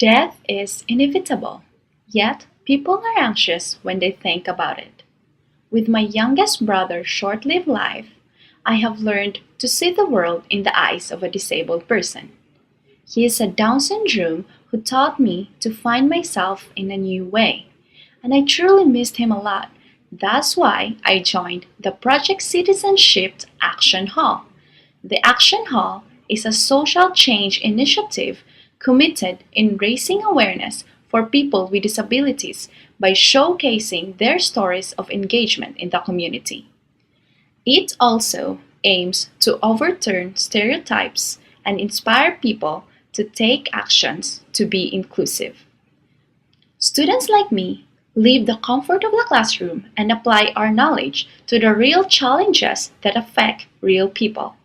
Death is inevitable, yet people are anxious when they think about it. With my youngest brother's short-lived life, I have learned to see the world in the eyes of a disabled person. He is a Down syndrome who taught me to find myself in a new way, and I truly missed him a lot. That's why I joined the Project Citizenship Action Hall. The Action Hall is a social change initiative committed in raising awareness for people with disabilities by showcasing their stories of engagement in the community. It also aims to overturn stereotypes and inspire people to take actions to be inclusive. Students like me leave the comfort of the classroom and apply our knowledge to the real challenges that affect real people.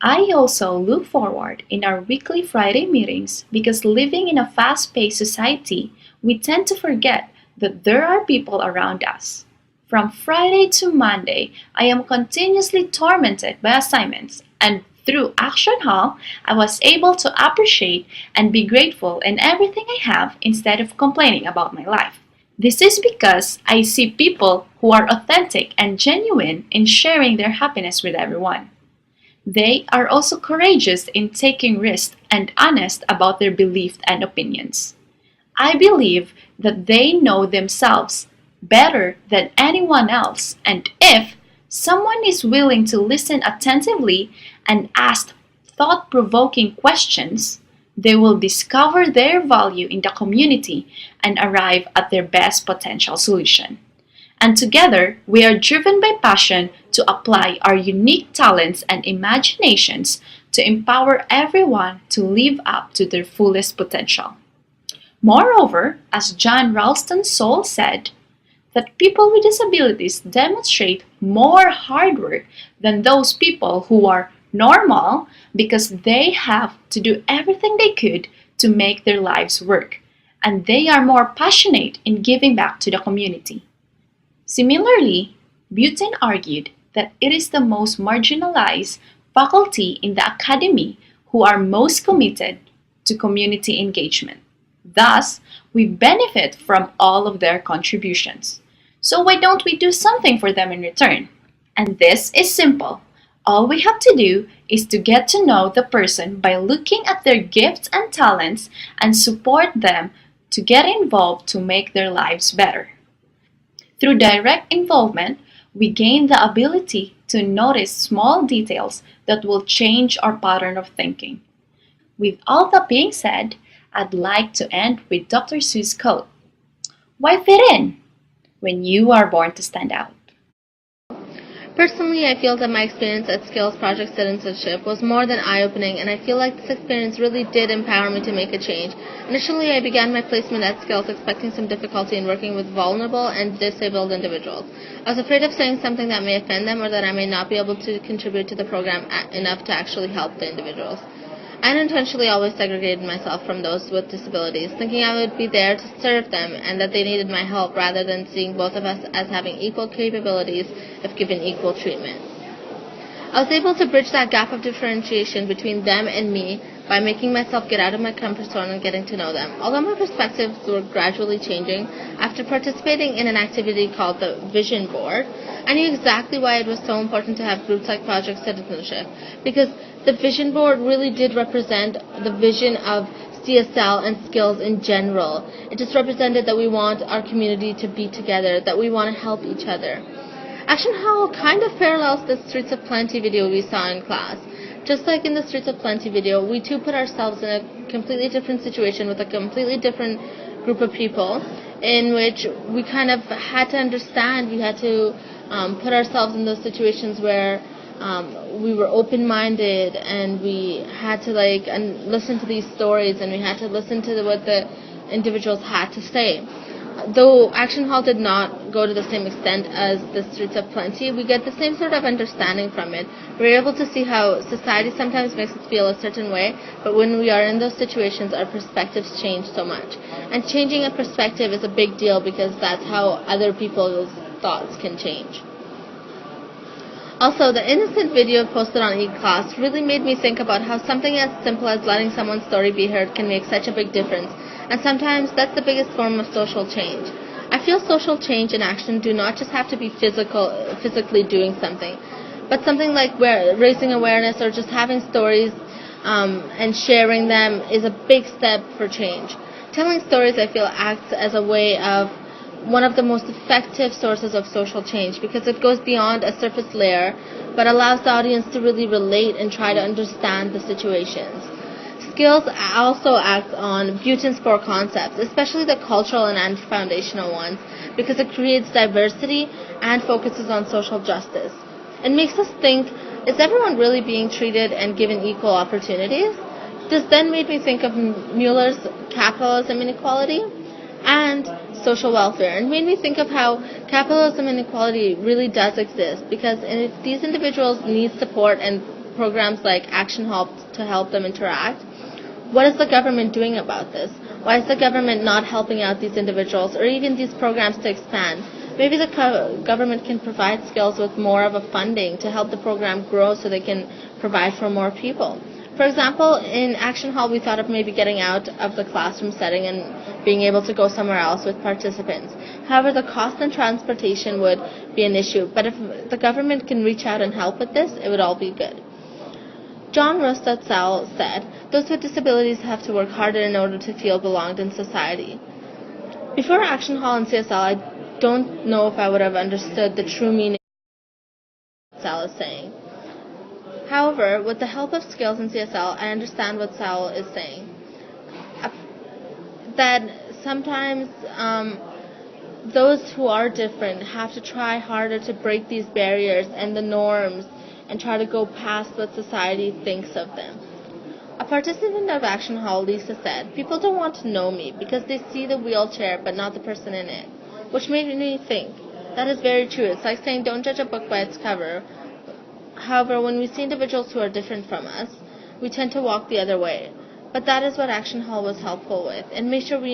I also look forward in our weekly Friday meetings because living in a fast-paced society, we tend to forget that there are people around us. From Friday to Monday, I am continuously tormented by assignments, and through Action Hall, I was able to appreciate and be grateful in everything I have instead of complaining about my life. This is because I see people who are authentic and genuine in sharing their happiness with everyone. They are also courageous in taking risks and honest about their beliefs and opinions. I believe that they know themselves better than anyone else, and if someone is willing to listen attentively and ask thought-provoking questions, they will discover their value in the community and arrive at their best potential solution. And together, we are driven by passion to apply our unique talents and imaginations to empower everyone to live up to their fullest potential. Moreover, as John Ralston Saul said, that people with disabilities demonstrate more hard work than those people who are normal because they have to do everything they could to make their lives work, and they are more passionate in giving back to the community. Similarly, Buten argued that it is the most marginalized faculty in the academy who are most committed to community engagement. Thus, we benefit from all of their contributions. So why don't we do something for them in return? And this is simple. All we have to do is to get to know the person by looking at their gifts and talents and support them to get involved to make their lives better. Through direct involvement, we gain the ability to notice small details that will change our pattern of thinking. With all that being said, I'd like to end with Dr. Seuss' quote, "Why fit in when you are born to stand out?" Personally, I feel that my experience at Skills Project Citizenship was more than eye-opening, and I feel like this experience really did empower me to make a change. Initially, I began my placement at Skills expecting some difficulty in working with vulnerable and disabled individuals. I was afraid of saying something that may offend them or that I may not be able to contribute to the program enough to actually help the individuals. I unintentionally always segregated myself from those with disabilities, thinking I would be there to serve them and that they needed my help rather than seeing both of us as having equal capabilities if given equal treatment. I was able to bridge that gap of differentiation between them and me by making myself get out of my comfort zone and getting to know them. Although my perspectives were gradually changing, after participating in an activity called the Vision Board, I knew exactly why it was so important to have groups like Project Citizenship, because the Vision Board really did represent the vision of CSL and skills in general. It just represented that we want our community to be together, that we want to help each other. Action Hall kind of parallels the Streets of Plenty video we saw in class. Just like in the Streets of Plenty video, we too put ourselves in a completely different situation with a completely different group of people in which we kind of had to understand, we had to put ourselves in those situations where we were open-minded and we had to listen to these stories and we had to listen to what the individuals had to say. Though Action Hall did not go to the same extent as the Streets of Plenty, we get the same sort of understanding from it. We're able to see how society sometimes makes us feel a certain way, but when we are in those situations, our perspectives change so much. And changing a perspective is a big deal because that's how other people's thoughts can change. Also, the innocent video posted on eClass really made me think about how something as simple as letting someone's story be heard can make such a big difference, and sometimes that's the biggest form of social change. I feel social change and action do not just have to be physically doing something, but something like raising awareness or just having stories and sharing them is a big step for change. Telling stories, I feel, acts as a way of one of the most effective sources of social change because it goes beyond a surface layer but allows the audience to really relate and try to understand the situations. Skills also act on Buchan's four concepts, especially the cultural and anti-foundational ones, because it creates diversity and focuses on social justice. It makes us think, is everyone really being treated and given equal opportunities? This then made me think of Mueller's capitalism inequality and social welfare, and made me think of how capitalism inequality really does exist, because if these individuals need support and programs like Action Help to help them interact, what is the government doing about this? Why is the government not helping out these individuals or even these programs to expand? Maybe the government can provide skills with more of a funding to help the program grow so they can provide for more people. For example, in Action Hall, we thought of maybe getting out of the classroom setting and being able to go somewhere else with participants. However, the cost and transportation would be an issue, but if the government can reach out and help with this, it would all be good. John Rostow said, "Those with disabilities have to work harder in order to feel belonged in society." Before Action Hall and CSL, I don't know if I would have understood the true meaning of what Sal is saying. However, with the help of skills in CSL, I understand what Sal is saying. That sometimes those who are different have to try harder to break these barriers and the norms and try to go past what society thinks of them. A participant of Action Hall, Lisa, said, "People don't want to know me because they see the wheelchair but not the person in it," which made me think, that is very true. It's like saying don't judge a book by its cover. However, when we see individuals who are different from us, we tend to walk the other way. But that is what Action Hall was helpful with, and made sure we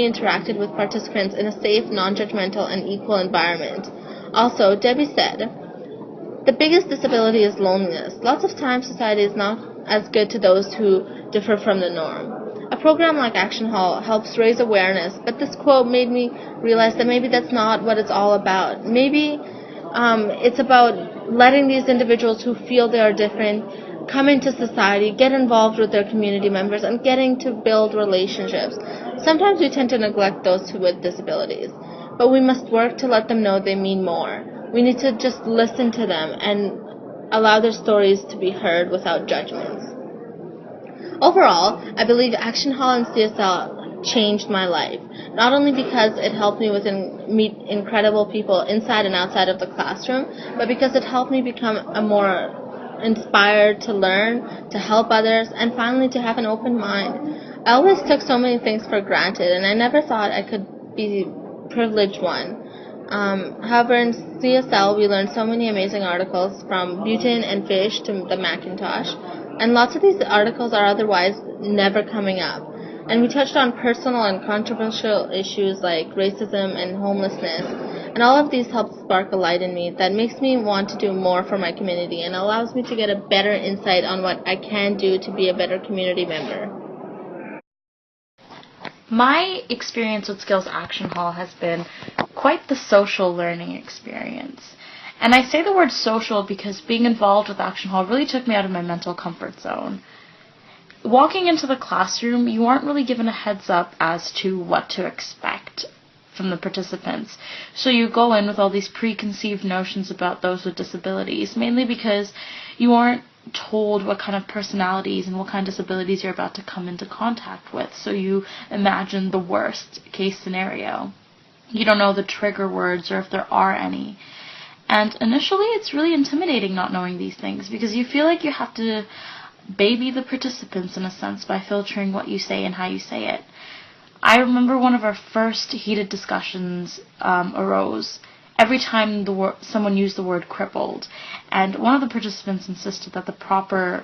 interacted with participants in a safe, non-judgmental, and equal environment. Also, Debbie said, "The biggest disability is loneliness. Lots of times society is not as good to those who differ from the norm." A program like Action Hall helps raise awareness, but this quote made me realize that maybe that's not what it's all about. Maybe it's about letting these individuals who feel they are different come into society, get involved with their community members, and getting to build relationships. Sometimes we tend to neglect those with disabilities, but we must work to let them know they mean more. We need to just listen to them and allow their stories to be heard without judgments. Overall, I believe Action Hall and CSL changed my life, not only because it helped me meet incredible people inside and outside of the classroom, but because it helped me become a more inspired to learn, to help others, and finally to have an open mind. I always took so many things for granted, and I never thought I could be a privileged one. However, in CSL, we learned so many amazing articles, from butane and fish to the Macintosh, and lots of these articles are otherwise never coming up. And we touched on personal and controversial issues like racism and homelessness, and all of these helped spark a light in me that makes me want to do more for my community and allows me to get a better insight on what I can do to be a better community member. My experience with Skills Action Hall has been quite the social learning experience. And I say the word social because being involved with Action Hall really took me out of my mental comfort zone. Walking into the classroom, you aren't really given a heads up as to what to expect from the participants. So you go in with all these preconceived notions about those with disabilities, mainly because you aren't told what kind of personalities and what kind of disabilities you're about to come into contact with. So you imagine the worst case scenario. You don't know the trigger words or if there are any. And initially it's really intimidating not knowing these things because you feel like you have to baby the participants in a sense by filtering what you say and how you say it. I remember one of our first heated discussions arose every time someone used the word crippled, and one of the participants insisted that the proper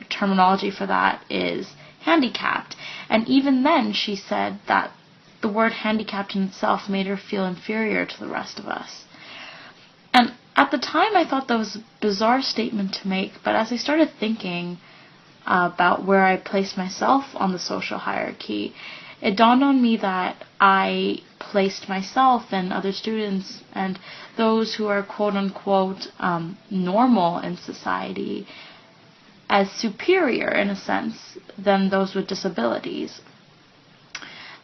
terminology for that is handicapped, and even then she said that the word handicapped in itself made her feel inferior to the rest of us. And At the time, I thought that was a bizarre statement to make, but as I started thinking about where I placed myself on the social hierarchy, it dawned on me that I placed myself and other students and those who are quote-unquote normal in society as superior, in a sense, than those with disabilities.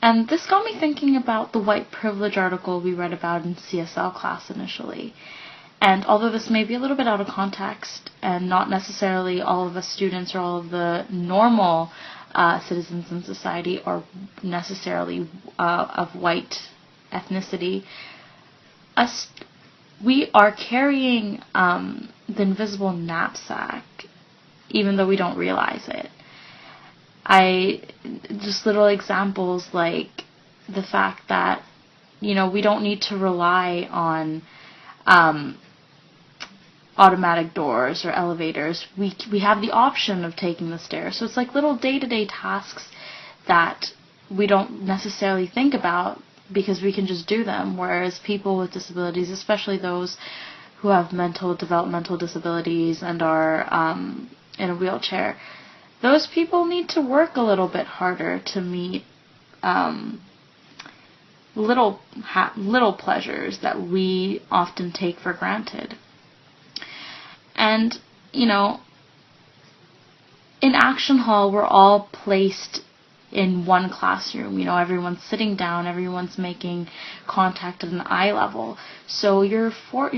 And this got me thinking about the white privilege article we read about in CSL class initially. And although this may be a little bit out of context, and not necessarily all of us students or all of the normal citizens in society are necessarily of white ethnicity, we are carrying the invisible knapsack, even though we don't realize it. Just little examples like the fact that, we don't need to rely on automatic doors or elevators. We have the option of taking the stairs. So it's like little day-to-day tasks that we don't necessarily think about because we can just do them, whereas people with disabilities, especially those who have mental developmental disabilities and are in a wheelchair, those people need to work a little bit harder to meet little pleasures that we often take for granted. And, in Action Hall, we're all placed in one classroom. Everyone's sitting down, everyone's making contact at an eye level. So you're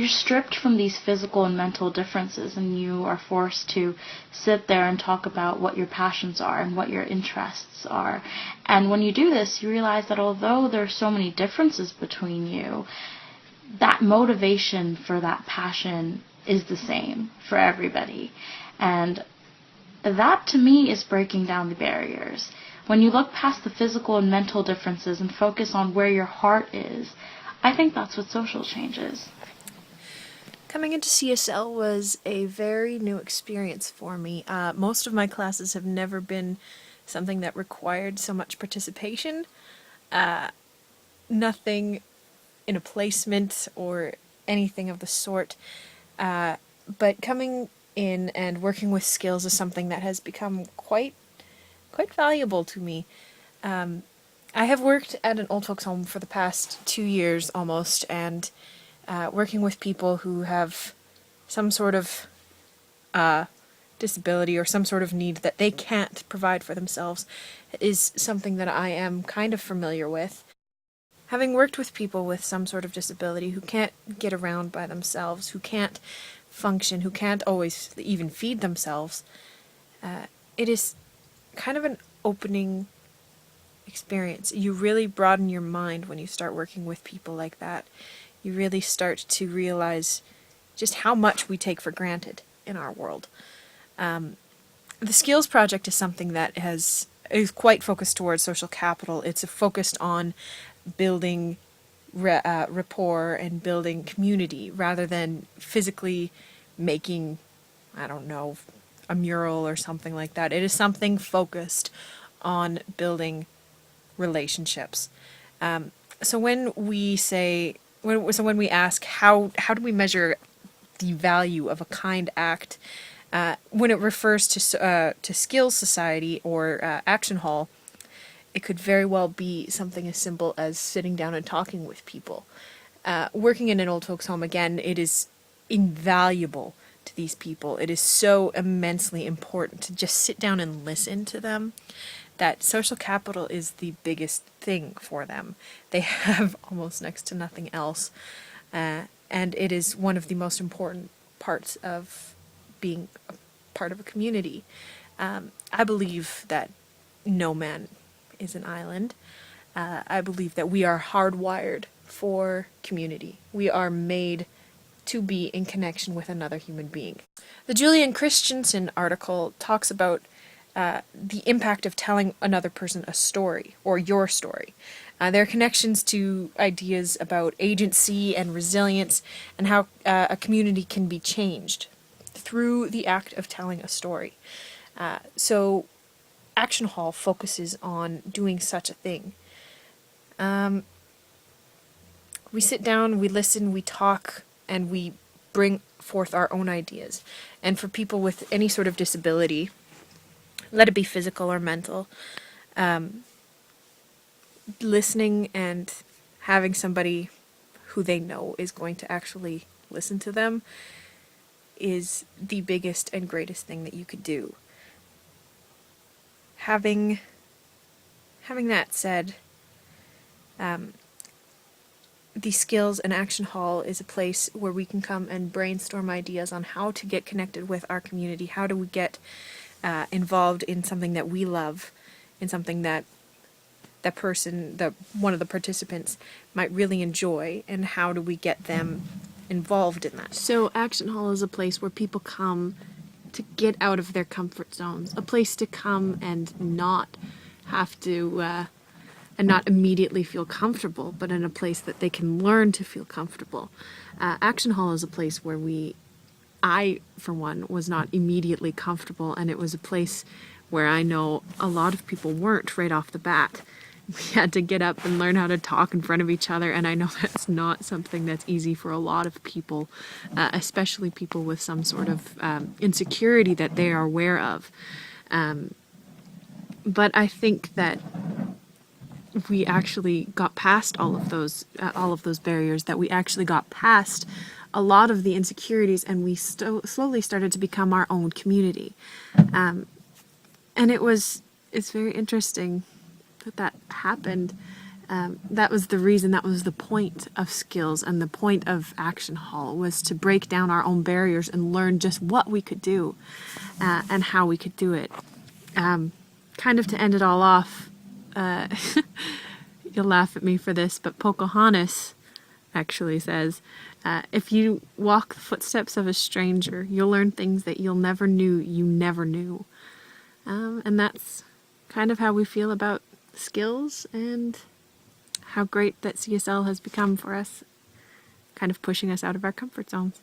stripped from these physical and mental differences, and you are forced to sit there and talk about what your passions are and what your interests are. And when you do this, you realize that although there are so many differences between you, that motivation for that passion is the same for everybody. And that, to me, is breaking down the barriers. When you look past the physical and mental differences and focus on where your heart is, I think that's what social change is. Coming into CSL was a very new experience for me. Most of my classes have never been something that required so much participation. Nothing in a placement or anything of the sort. But coming in and working with skills is something that has become quite valuable to me. I have worked at an old folks home for the past 2 years almost, and working with people who have some sort of disability or some sort of need that they can't provide for themselves is something that I am kind of familiar with. Having worked with people with some sort of disability who can't get around by themselves, who can't function, who can't always even feed themselves, it is kind of an opening experience. You really broaden your mind when you start working with people like that. You really start to realize just how much we take for granted in our world. The Skills Project is something that is quite focused towards social capital. It's focused on building rapport and building community rather than physically making, I don't know, a mural or something like that. It is something focused on building relationships. So when we ask how do we measure the value of a kind act, when it refers to Skills Society or Action Hall, it could very well be something as simple as sitting down and talking with people. Working in an old folks home, again, it is invaluable to these people. It is so immensely important to just sit down and listen to them that social capital is the biggest thing for them. They have almost next to nothing else, and it is one of the most important parts of being a part of a community. I believe that no man is an island. I believe that we are hardwired for community. We are made to be in connection with another human being. The Julian Christensen article talks about the impact of telling another person a story, or your story. There are connections to ideas about agency and resilience, and how a community can be changed through the act of telling a story. So Action Hall focuses on doing such a thing. We sit down, we listen, we talk, and we bring forth our own ideas. And for people with any sort of disability, let it be physical or mental, listening and having somebody who they know is going to actually listen to them is the biggest and greatest thing that you could do. Having that said, the Skills and Action Hall is a place where we can come and brainstorm ideas on how to get connected with our community. How do we get involved in something that we love, in something that one of the participants might really enjoy, and how do we get them involved in that? So Action Hall is a place where people come to get out of their comfort zones, a place to come and not have to and not immediately feel comfortable, but in a place that they can learn to feel comfortable. Action Hall is a place where I, for one, was not immediately comfortable, and it was a place where I know a lot of people weren't right off the bat. We had to get up and learn how to talk in front of each other, and I know that's not something that's easy for a lot of people, especially people with some sort of insecurity that they are aware of. But I think that we actually got past all of those barriers, that we actually got past a lot of the insecurities, and we slowly started to become our own community. And it's very interesting that happened. That was the reason, that was the point of Skills and the point of Action Hall, was to break down our own barriers and learn just what we could do and how we could do it. Kind of to end it all off, you'll laugh at me for this, but Pocahontas actually says, if you walk the footsteps of a stranger, you'll learn things that you never knew. And that's kind of how we feel about Skills, and how great that CSL has become for us, kind of pushing us out of our comfort zones.